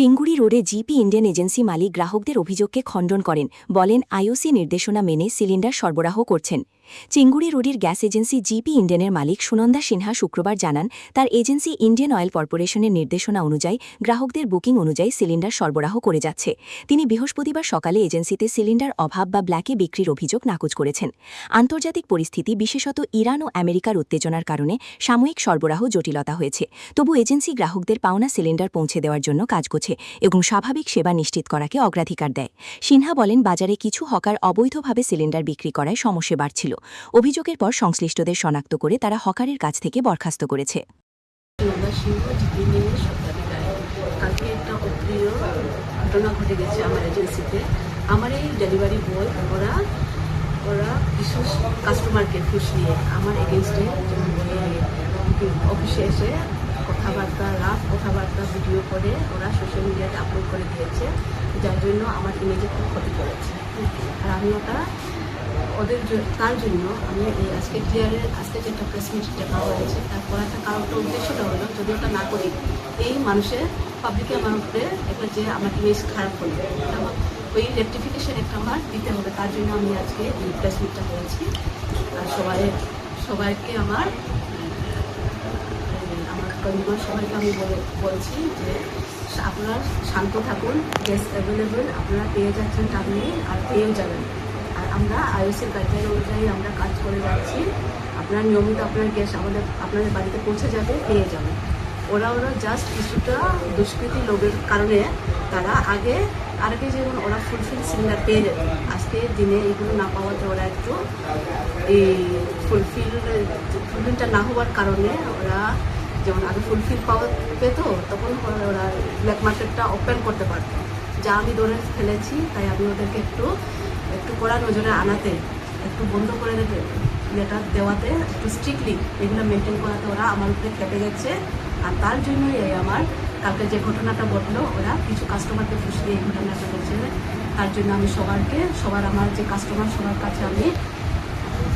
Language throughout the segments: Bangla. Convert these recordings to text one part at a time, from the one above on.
চেঙ্গুরি রোডে জিপি ইন্ডিয়ান এজেন্সি মালিক গ্রাহকদের অভিযোগকে খণ্ডন করেন, বলেন আইওসি নির্দেশনা মেনে সিলিন্ডার সরবরাহ করছেন। চেঙ্গুরি রোডের গ্যাস এজেন্সি জিপি ইন্ডিয়ানের মালিক সুনন্দা সিনহা শুক্রবার জানান, তার এজেন্সি ইন্ডিয়ান অয়েল কর্পোরেশনের নির্দেশনা অনুযায়ী গ্রাহকদের বুকিং অনুযায়ী সিলিন্ডার সরবরাহ করে যাচ্ছে। তিনি বৃহস্পতিবার সকালে এজেন্সিতে সিলিন্ডার অভাব বা ব্ল্যাকে বিক্রির অভিযোগ নাকচ করেছেন। আন্তর্জাতিক পরিস্থিতি, বিশেষত ইরান ও আমেরিকার উত্তেজনার কারণে সাময়িক সরবরাহ জটিলতা হয়েছে, তবু এজেন্সি গ্রাহকদের পাওনা সিলিন্ডার পৌঁছে দেওয়ার জন্য কাজ করছে এবং স্বাভাবিক সেবা নিশ্চিত করাকে অগ্রাধিকার দেয়। সিনহা বলেন, বাজারে কিছু হকার অবৈধভাবে সিলিন্ডার বিক্রি করায় সমস্যা বাড়ছিল। অভিযোগের পর সংশ্লিষ্টদের শনাক্ত করে তারা হকারের কাছ থেকে বরখাস্ত করেছে। কালকে একটা অপ্রিয় ঘটনা ঘটে গেছে আমার এজেন্সিতে। আমার এই ডেলিভারি বয় ওরা কিছু কাস্টমারকে ঘুষ নিয়ে আমার এগেনস্টে অফিসে এসে রাফ কথাবার্তা ভিডিও করে ওরা সোশ্যাল মিডিয়াতে আপলোড করে দিয়েছে, যার জন্য আমার ইমেজে খুব ক্ষতি করেছে। আর আমি তার জন্য আমি এই আজকে যে একটা প্রেস মিট দেখা হয়েছে, তারপর একটা কারণটা উদ্দেশ্যটা হলো, যদি ওটা না করি এই মানুষের পাবলিকে আমার উপরে একটা যে আমার ইমেজ খারাপ করবে, ওই রেকটিফিকেশন একটা আমার দিতে হবে। তার জন্য আমি আজকে এই প্রেস মিটটা করেছি। আর সবাইকে আমার কনজিউমার সবাইকে আমি বলছি যে আপনারা শান্ত থাকুন, গ্যাস অ্যাভেলেবেল আপনারা পেয়ে যাচ্ছেন টাইমে, আর পেয়েও যাবেন। আর আমরা আইওসির গাইডলাইন অনুযায়ী আমরা কাজ করে যাচ্ছি। আপনারা নিয়মিত আপনার গ্যাস আপনাদের বাড়িতে পৌঁছে যাবে, পেয়ে যাবেন। ওরা জাস্ট কিছুটা দুষ্কৃতী লোকের কারণে তারা আগে যেমন ওরা ফুলফিল সিলিন্ডার পেয়ে যেত, আজকের দিনে এগুলো না পাওয়াতে ওরা একটু এই ফুলফিলটা না হওয়ার কারণে ওরা যেমন আগে ফুলফিল পেত, তখন ওরা ব্ল্যাক মার্কেটটা ওপেন করতে পারত, যা আমি ধরে ফেলেছি। তাই আমি ওদেরকে একটু কড়া নজরে আনাতে, একটু বন্ধ করে লেটার দেওয়াতে, একটু স্ট্রিক্টলি এগুলো মেনটেন করাতে ওরা আমার উপরে খেপে গেছে। আর তার জন্যই আমার কালকে যে ঘটনাটা ঘটলো, ওরা কিছু কাস্টমারকে ফুসিয়ে এই ঘটনাটা ঘটেছে। তার জন্য আমি সবার আমার যে কাস্টমার সবার কাছে আমি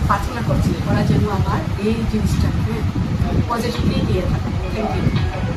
প্রার্থনা করছি, ওরা যেন আমার এই জিনিসটাকে পজিটিভলি নিয়ে থাকে। Thank you.